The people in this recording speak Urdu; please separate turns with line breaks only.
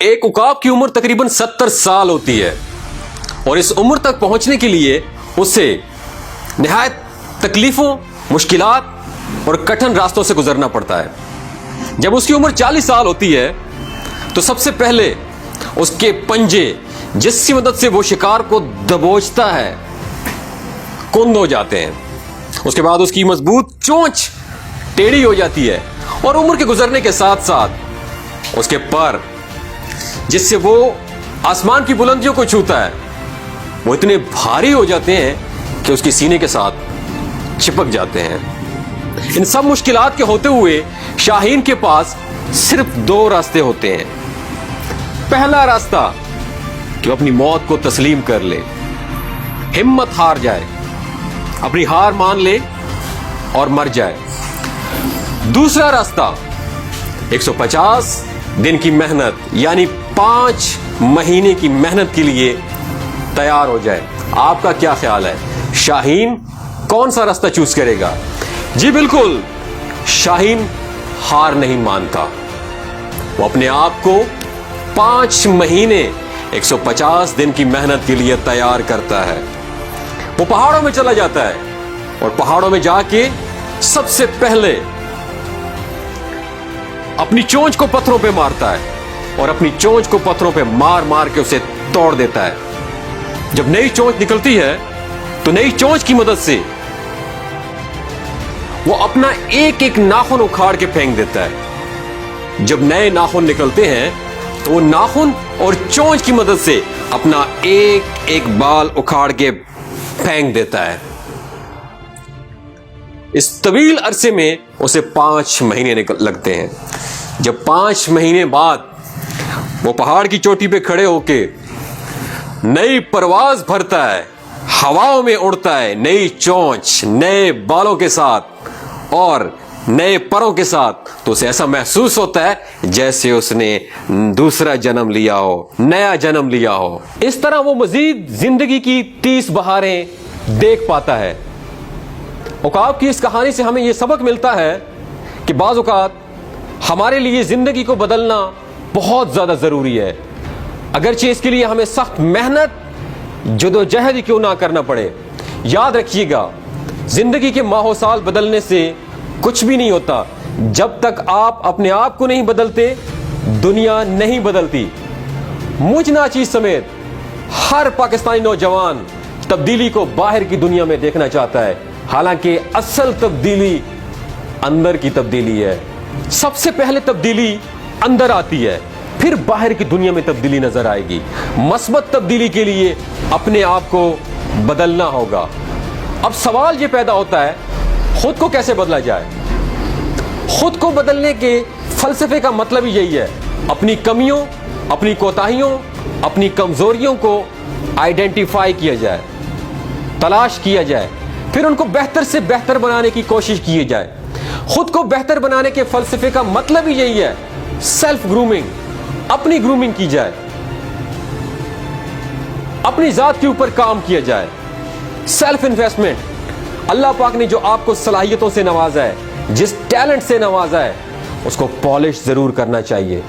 ایک عقاب کی عمر تقریباً 70 سال ہوتی ہے اور اس عمر تک پہنچنے کے لیے اسے نہایت تکلیفوں، مشکلات اور کٹھن راستوں سے گزرنا پڑتا ہے۔ جب اس کی عمر 40 سال ہوتی ہے تو سب سے پہلے اس کے پنجے جس کی مدد سے وہ شکار کو دبوچتا ہے کند ہو جاتے ہیں۔ اس کے بعد اس کی مضبوط چونچ ٹیڑھی ہو جاتی ہے اور عمر کے گزرنے کے ساتھ ساتھ اس کے پر جس سے وہ آسمان کی بلندیوں کو چھوتا ہے وہ اتنے بھاری ہو جاتے ہیں کہ اس کے سینے کے ساتھ چپک جاتے ہیں۔ ان سب مشکلات کے ہوتے ہوئے شاہین کے پاس صرف 2 راستے ہوتے ہیں۔ پہلا راستہ کہ وہ اپنی موت کو تسلیم کر لے، ہمت ہار جائے، اپنی ہار مان لے اور مر جائے۔ دوسرا راستہ 150 دن کی محنت یعنی 5 مہینے کی محنت کے لیے تیار ہو جائے۔ آپ کا کیا خیال ہے، شاہین کون سا راستہ چوز کرے گا؟ جی بالکل، شاہین ہار نہیں مانتا، وہ اپنے آپ کو 5 مہینے 150 دن کی محنت کے لیے تیار کرتا ہے۔ وہ پہاڑوں میں چلا جاتا ہے اور پہاڑوں میں جا کے سب سے پہلے اپنی چونچ کو پتھروں پہ مارتا ہے اور اپنی چونچ کو پتھروں پہ مار مار کے اسے توڑ دیتا ہے۔ جب نئی چونچ نکلتی ہے تو نئی چونچ کی مدد سے وہ اپنا ایک ایک ناخن اکھاڑ کے پھینک دیتا ہے۔ جب نئے ناخن نکلتے ہیں تو وہ ناخن اور چونچ کی مدد سے اپنا ایک ایک بال اکھاڑ کے پھینک دیتا ہے۔ اس طویل عرصے میں اسے 5 مہینے لگتے ہیں۔ جب 5 مہینے بعد وہ پہاڑ کی چوٹی پہ کھڑے ہو کے نئی پرواز بھرتا ہے، ہواؤں میں اڑتا ہے، نئی چونچ، نئے بالوں کے ساتھ اور نئے پروں کے ساتھ، تو اسے ایسا محسوس ہوتا ہے جیسے اس نے دوسرا جنم لیا ہو، نیا جنم لیا ہو۔ اس طرح وہ مزید زندگی کی 30 بہاریں دیکھ پاتا ہے۔ عقاب کی اس کہانی سے ہمیں یہ سبق ملتا ہے کہ بعض اوقات ہمارے لیے زندگی کو بدلنا بہت زیادہ ضروری ہے، اگرچہ اس کے لیے ہمیں سخت محنت جدوجہد کیوں نہ کرنا پڑے۔ یاد رکھیے گا، زندگی کے ماہ و سال بدلنے سے کچھ بھی نہیں ہوتا۔ جب تک آپ اپنے آپ کو نہیں بدلتے، دنیا نہیں بدلتی۔ مجھ ناچیز سمیت ہر پاکستانی نوجوان تبدیلی کو باہر کی دنیا میں دیکھنا چاہتا ہے، حالانکہ اصل تبدیلی اندر کی تبدیلی ہے۔ سب سے پہلے تبدیلی اندر آتی ہے، پھر باہر کی دنیا میں تبدیلی نظر آئے گی۔ مثبت تبدیلی کے لیے اپنے آپ کو بدلنا ہوگا۔ اب سوال یہ پیدا ہوتا ہے، خود کو کیسے بدلا جائے؟ خود کو بدلنے کے فلسفے کا مطلب ہی یہی ہے، اپنی کمیوں، اپنی کوتاہیوں، اپنی کمزوریوں کو آئیڈینٹیفائی کیا جائے، تلاش کیا جائے، پھر ان کو بہتر سے بہتر بنانے کی کوشش کی جائے۔ خود کو بہتر بنانے کے فلسفے کا مطلب ہی یہی ہے، سیلف گرومنگ، اپنی گرومنگ کی جائے، اپنی ذات کے اوپر کام کیا جائے، سیلف انویسٹمنٹ۔ اللہ پاک نے جو آپ کو صلاحیتوں سے نوازا ہے، جس ٹیلنٹ سے نوازا ہے، اس کو پالش ضرور کرنا چاہیے۔